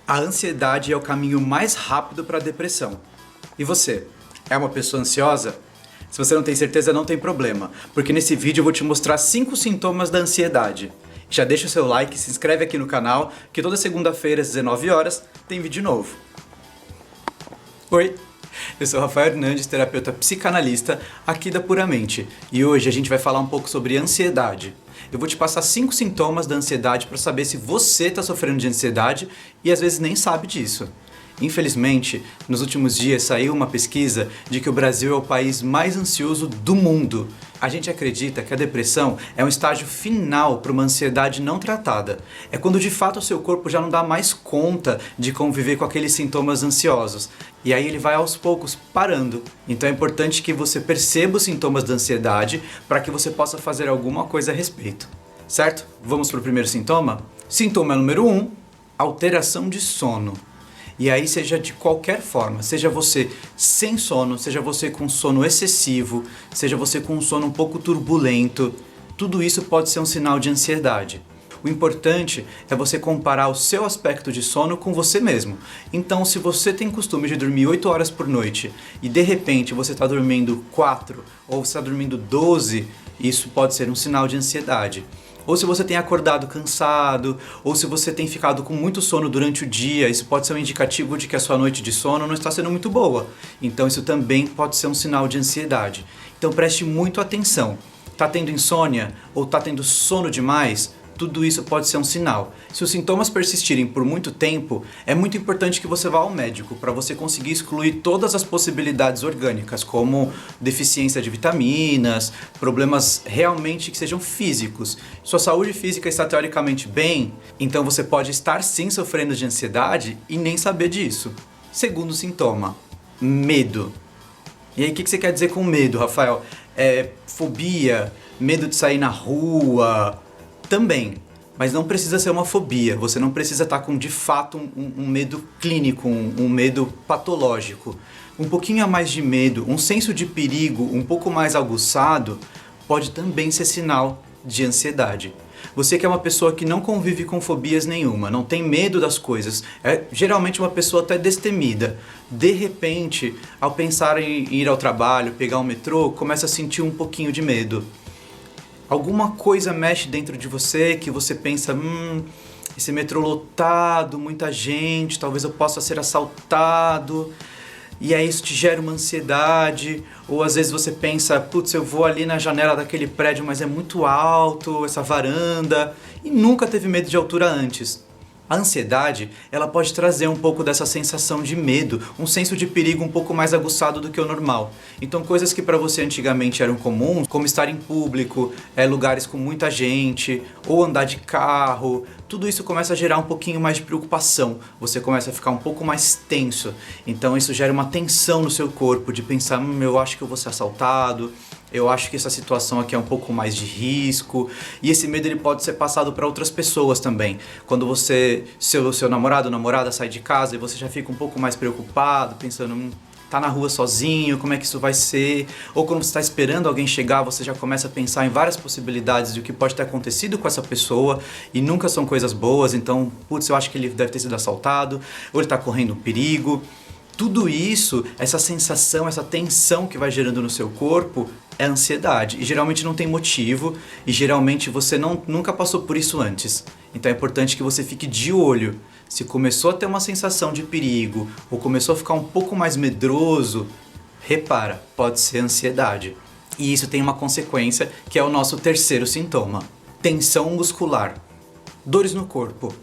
A ansiedade é o caminho mais rápido para a depressão. E você? É uma pessoa ansiosa? Se você não tem certeza, não tem problema, porque nesse vídeo eu vou te mostrar 5 sintomas da ansiedade. Já deixa o seu like, se inscreve aqui no canal, que toda segunda-feira às 19 horas tem vídeo novo. Oi, eu sou Rafael Hernandes, terapeuta psicanalista aqui da Puramente, e hoje a gente vai falar um pouco sobre ansiedade. Eu vou te passar 5 sintomas da ansiedade para saber se você está sofrendo de ansiedade e às vezes nem sabe disso. Infelizmente, nos últimos dias saiu uma pesquisa de que o Brasil é o país mais ansioso do mundo. A gente acredita que a depressão é um estágio final para uma ansiedade não tratada. É quando de fato o seu corpo já não dá mais conta de conviver com aqueles sintomas ansiosos. E aí ele vai aos poucos parando. Então é importante que você perceba os sintomas da ansiedade para que você possa fazer alguma coisa a respeito. Certo? Vamos para o primeiro sintoma? Sintoma número 1, alteração de sono. E aí seja de qualquer forma, seja você sem sono, seja você com sono excessivo, seja você com um sono um pouco turbulento, tudo isso pode ser um sinal de ansiedade. O importante é você comparar o seu aspecto de sono com você mesmo. Então, se você tem costume de dormir 8 horas por noite e de repente você está dormindo 4 ou você está dormindo 12, isso pode ser um sinal de ansiedade. Ou se você tem acordado cansado, ou se você tem ficado com muito sono durante o dia, isso pode ser um indicativo de que a sua noite de sono não está sendo muito boa. Então isso também pode ser um sinal de ansiedade. Então preste muito atenção. Está tendo insônia ou está tendo sono demais? Tudo isso pode ser um sinal. Se os sintomas persistirem por muito tempo, é muito importante que você vá ao médico para você conseguir excluir todas as possibilidades orgânicas, como deficiência de vitaminas, problemas realmente que sejam físicos. Sua saúde física está teoricamente bem, então você pode estar sim sofrendo de ansiedade e nem saber disso. Segundo sintoma, medo. E aí o que você quer dizer com medo, Rafael? Fobia, medo de sair na rua... Também, mas não precisa ser uma fobia, você não precisa estar com de fato um medo clínico, um medo patológico. Um pouquinho a mais de medo, um senso de perigo um pouco mais aguçado pode também ser sinal de ansiedade. Você que é uma pessoa que não convive com fobias nenhuma, não tem medo das coisas, é geralmente uma pessoa até destemida. De repente, ao pensar em ir ao trabalho, pegar o metrô, começa a sentir um pouquinho de medo. Alguma coisa mexe dentro de você que você pensa, esse metrô lotado, muita gente, talvez eu possa ser assaltado. E aí isso te gera uma ansiedade. Ou às vezes você pensa, putz, eu vou ali na janela daquele prédio, mas é muito alto, essa varanda. E nunca teve medo de altura antes. A ansiedade, ela pode trazer um pouco dessa sensação de medo, um senso de perigo um pouco mais aguçado do que o normal. Então coisas que para você antigamente eram comuns, como estar em público, lugares com muita gente, ou andar de carro, tudo isso começa a gerar um pouquinho mais de preocupação. Você começa a ficar um pouco mais tenso. Então isso gera uma tensão no seu corpo, de pensar, eu acho que eu vou ser assaltado, eu acho que essa situação aqui é um pouco mais de risco. E esse medo ele pode ser passado para outras pessoas também. Quando seu namorado ou namorada sai de casa e você já fica um pouco mais preocupado, pensando, tá na rua sozinho, como é que isso vai ser? Ou quando você está esperando alguém chegar, você já começa a pensar em várias possibilidades de o que pode ter acontecido com essa pessoa e nunca são coisas boas. Então, putz, eu acho que ele deve ter sido assaltado, ou ele está correndo um perigo. Tudo isso, essa sensação, essa tensão que vai gerando no seu corpo é ansiedade. E geralmente não tem motivo e geralmente você nunca passou por isso antes. Então é importante que você fique de olho. Se começou a ter uma sensação de perigo ou começou a ficar um pouco mais medroso, repara, pode ser ansiedade. E isso tem uma consequência que é o nosso terceiro sintoma. Tensão muscular. Dores no corpo.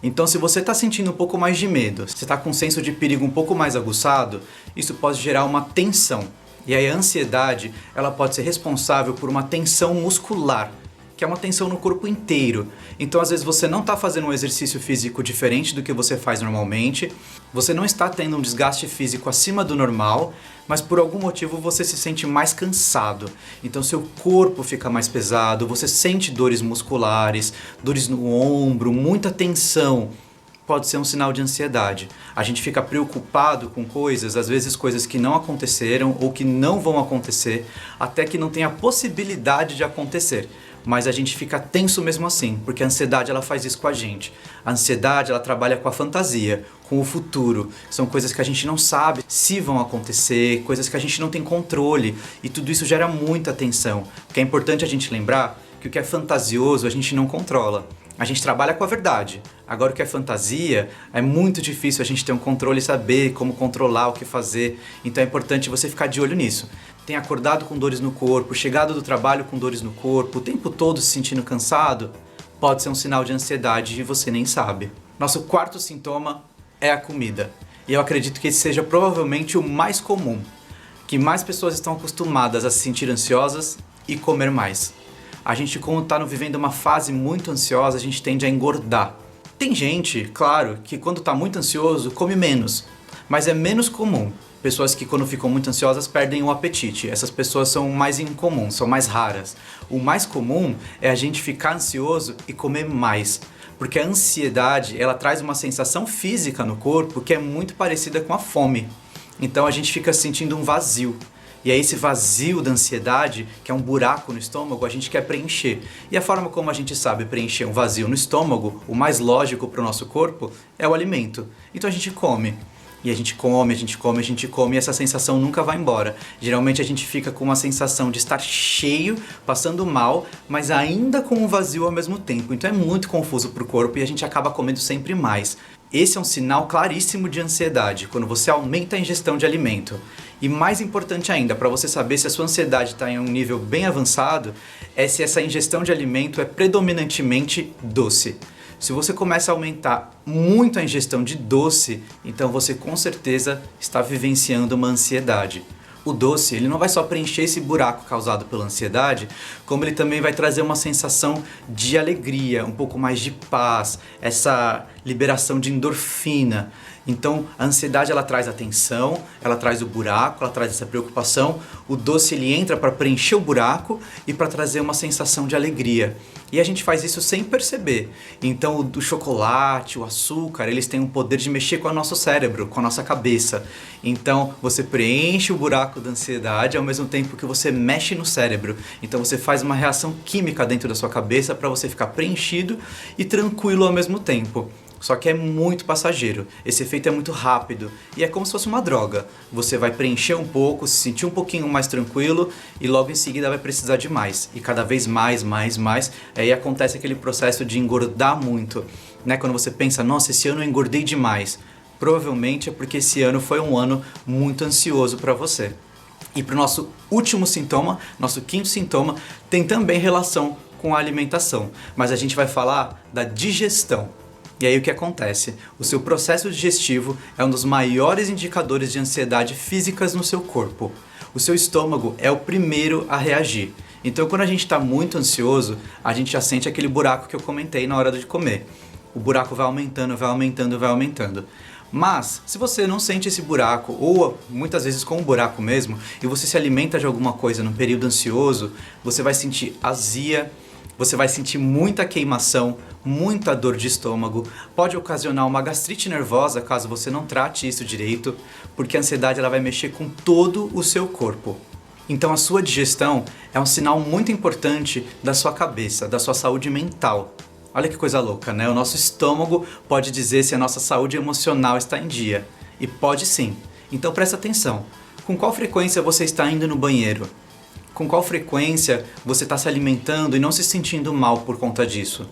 Então se você está sentindo um pouco mais de medo, você está com um senso de perigo um pouco mais aguçado, isso pode gerar uma tensão. E aí a ansiedade, ela pode ser responsável por uma tensão muscular, que é uma tensão no corpo inteiro. Então às vezes você não está fazendo um exercício físico diferente do que você faz normalmente, você não está tendo um desgaste físico acima do normal, mas por algum motivo você se sente mais cansado. Então seu corpo fica mais pesado, você sente dores musculares, dores no ombro, muita tensão. Pode ser um sinal de ansiedade. A gente fica preocupado com coisas, às vezes coisas que não aconteceram ou que não vão acontecer, até que não tem a possibilidade de acontecer. mas a gente fica tenso mesmo assim, porque a ansiedade ela faz isso com a gente. A ansiedade ela trabalha com a fantasia, com o futuro. São coisas que a gente não sabe se vão acontecer, coisas que a gente não tem controle, e tudo isso gera muita tensão. Porque é importante a gente lembrar que o que é fantasioso a gente não controla. A gente trabalha com a verdade. Agora o que é fantasia, é muito difícil a gente ter um controle e saber como controlar, o que fazer. Então é importante você ficar de olho nisso. Tem acordado com dores no corpo, chegado do trabalho com dores no corpo, o tempo todo se sentindo cansado, pode ser um sinal de ansiedade e você nem sabe. Nosso quarto sintoma é a comida. E eu acredito que esse seja provavelmente o mais comum, que mais pessoas estão acostumadas a se sentir ansiosas e comer mais. A gente, quando está vivendo uma fase muito ansiosa, a gente tende a engordar. Tem gente, claro, que quando está muito ansioso, come menos, mas é menos comum. Pessoas que quando ficam muito ansiosas perdem o apetite. Essas pessoas são mais incomuns, são mais raras. O mais comum é a gente ficar ansioso e comer mais. Porque a ansiedade, ela traz uma sensação física no corpo que é muito parecida com a fome. Então a gente fica sentindo um vazio. E aí esse vazio da ansiedade, que é um buraco no estômago, a gente quer preencher. E a forma como a gente sabe preencher um vazio no estômago, o mais lógico para o nosso corpo, é o alimento. Então a gente come. E a gente come, a gente come, a gente come e essa sensação nunca vai embora. Geralmente a gente fica com uma sensação de estar cheio, passando mal, mas ainda com um vazio ao mesmo tempo. Então é muito confuso para o corpo e a gente acaba comendo sempre mais. Esse é um sinal claríssimo de ansiedade, quando você aumenta a ingestão de alimento. E mais importante ainda, para você saber se a sua ansiedade está em um nível bem avançado, é se essa ingestão de alimento é predominantemente doce. Se você começa a aumentar muito a ingestão de doce, então você com certeza está vivenciando uma ansiedade. O doce, ele não vai só preencher esse buraco causado pela ansiedade, como ele também vai trazer uma sensação de alegria, um pouco mais de paz, essa liberação de endorfina. Então, a ansiedade ela traz a tensão, ela traz o buraco, ela traz essa preocupação. O doce ele entra para preencher o buraco e para trazer uma sensação de alegria. E a gente faz isso sem perceber. Então, o chocolate, o açúcar, eles têm um poder de mexer com o nosso cérebro, com a nossa cabeça. Então, você preenche o buraco da ansiedade ao mesmo tempo que você mexe no cérebro. Então, você faz uma reação química dentro da sua cabeça para você ficar preenchido e tranquilo ao mesmo tempo. Só que é muito passageiro, esse efeito é muito rápido e é como se fosse uma droga. Você vai preencher um pouco, se sentir um pouquinho mais tranquilo e logo em seguida vai precisar de mais. E cada vez mais, aí acontece aquele processo de engordar muito. Né? Quando você pensa, nossa, esse ano eu engordei demais. Provavelmente é porque esse ano foi um ano muito ansioso para você. E para o nosso último sintoma, nosso quinto sintoma, tem também relação com a alimentação. Mas a gente vai falar da digestão. E aí o que acontece? O seu processo digestivo é um dos maiores indicadores de ansiedade físicas no seu corpo. O seu estômago é o primeiro a reagir. Então quando a gente está muito ansioso, a gente já sente aquele buraco que eu comentei na hora de comer. O buraco vai aumentando, vai aumentando, vai aumentando. Mas, se você não sente esse buraco, ou muitas vezes com um buraco mesmo, e você se alimenta de alguma coisa num período ansioso, você vai sentir azia, você vai sentir muita queimação, muita dor de estômago, pode ocasionar uma gastrite nervosa caso você não trate isso direito, porque a ansiedade ela vai mexer com todo o seu corpo. Então a sua digestão é um sinal muito importante da sua cabeça, da sua saúde mental. Olha que coisa louca, né? O nosso estômago pode dizer se a nossa saúde emocional está em dia. E pode sim. Então presta atenção. Com qual frequência você está indo no banheiro? Com qual frequência você está se alimentando e não se sentindo mal por conta disso?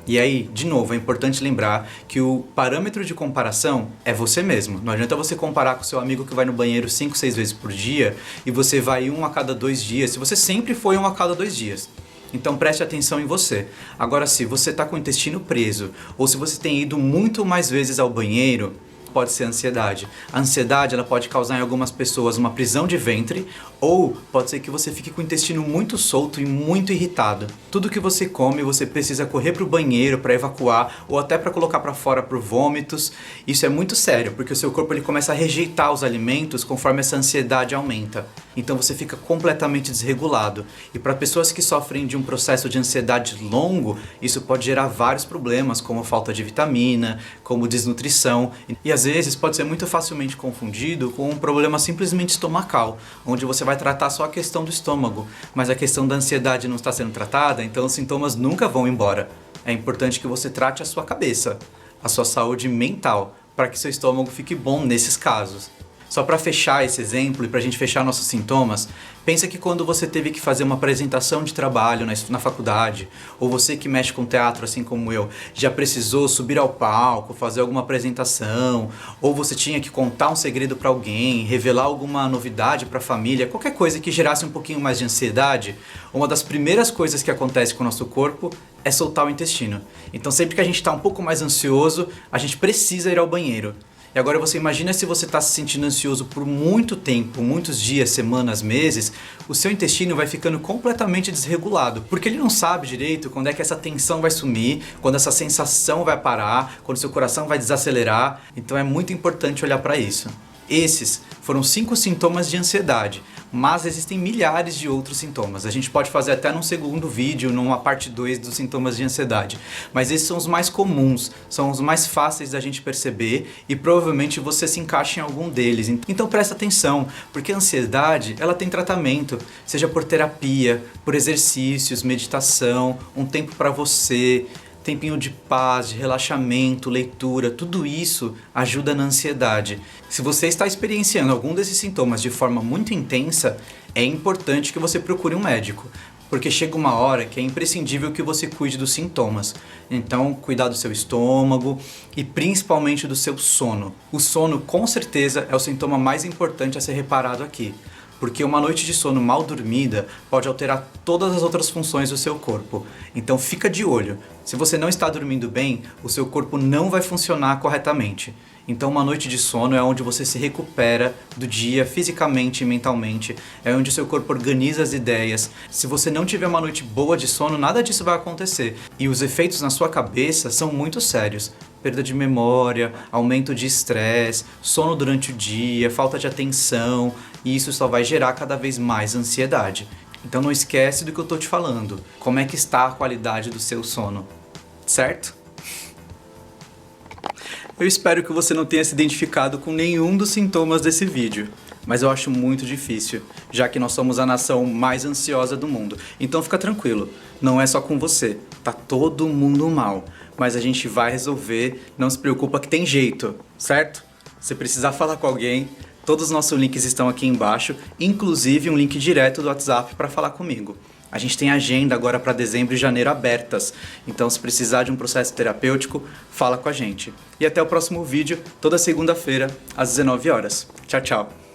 E aí, de novo, é importante lembrar que o parâmetro de comparação é você mesmo. Não adianta você comparar com o seu amigo que vai no banheiro 5, 6 vezes por dia e você vai 1 a cada 2 dias, se você sempre foi 1 a cada 2 dias. Então preste atenção em você. Agora, se você está com o intestino preso ou se você tem ido muito mais vezes ao banheiro, pode ser ansiedade. A ansiedade ela pode causar em algumas pessoas uma prisão de ventre ou pode ser que você fique com o intestino muito solto e muito irritado. Tudo que você come você precisa correr para o banheiro para evacuar ou até para colocar para fora por vômitos. Isso é muito sério porque o seu corpo ele começa a rejeitar os alimentos conforme essa ansiedade aumenta. então você fica completamente desregulado. E para pessoas que sofrem de um processo de ansiedade longo, isso pode gerar vários problemas, como falta de vitamina, como desnutrição, e às vezes pode ser muito facilmente confundido com um problema simplesmente estomacal, onde você vai tratar só a questão do estômago, mas a questão da ansiedade não está sendo tratada, então os sintomas nunca vão embora. É importante que você trate a sua cabeça, a sua saúde mental, para que seu estômago fique bom nesses casos. Só para fechar esse exemplo e para a gente fechar nossos sintomas, pensa que quando você teve que fazer uma apresentação de trabalho na faculdade, ou você que mexe com teatro assim como eu, já precisou subir ao palco, fazer alguma apresentação, ou você tinha que contar um segredo para alguém, revelar alguma novidade para a família, qualquer coisa que gerasse um pouquinho mais de ansiedade, uma das primeiras coisas que acontece com o nosso corpo é soltar o intestino. Então sempre que a gente está um pouco mais ansioso, a gente precisa ir ao banheiro. E agora você imagina se você está se sentindo ansioso por muito tempo, muitos dias, semanas, meses, o seu intestino vai ficando completamente desregulado, porque ele não sabe direito quando é que essa tensão vai sumir, quando essa sensação vai parar, quando seu coração vai desacelerar. Então é muito importante olhar para isso. Esses foram 5 sintomas de ansiedade, mas existem milhares de outros sintomas. A gente pode fazer até num segundo vídeo, numa parte 2 dos sintomas de ansiedade. Mas esses são os mais comuns, são os mais fáceis da gente perceber e provavelmente você se encaixa em algum deles. Então presta atenção, porque a ansiedade, ela tem tratamento, seja por terapia, por exercícios, meditação, um tempo para você, tempinho de paz, de relaxamento, leitura, tudo isso ajuda na ansiedade. Se você está experienciando algum desses sintomas de forma muito intensa, é importante que você procure um médico, porque chega uma hora que é imprescindível que você cuide dos sintomas. Então, cuidar do seu estômago e principalmente do seu sono. O sono, com certeza, é o sintoma mais importante a ser reparado aqui. Porque uma noite de sono mal dormida pode alterar todas as outras funções do seu corpo. Então fica de olho. Se você não está dormindo bem, o seu corpo não vai funcionar corretamente. Então uma noite de sono é onde você se recupera do dia fisicamente e mentalmente. É onde o seu corpo organiza as ideias. Se você não tiver uma noite boa de sono, nada disso vai acontecer. E os efeitos na sua cabeça são muito sérios. Perda de memória, aumento de estresse, sono durante o dia, falta de atenção, e isso só vai gerar cada vez mais ansiedade. Então não esquece do que eu tô te falando. Como é que está a qualidade do seu sono, certo? Eu espero que você não tenha se identificado com nenhum dos sintomas desse vídeo, mas eu acho muito difícil, já que nós somos a nação mais ansiosa do mundo. Então fica tranquilo, não é só com você, tá todo mundo mal. Mas a gente vai resolver, não se preocupa que tem jeito, certo? Se precisar falar com alguém, todos os nossos links estão aqui embaixo, inclusive um link direto do WhatsApp para falar comigo. A gente tem agenda agora para dezembro e janeiro abertas, então se precisar de um processo terapêutico, fala com a gente. E até o próximo vídeo, toda segunda-feira, às 19 horas. Tchau, tchau!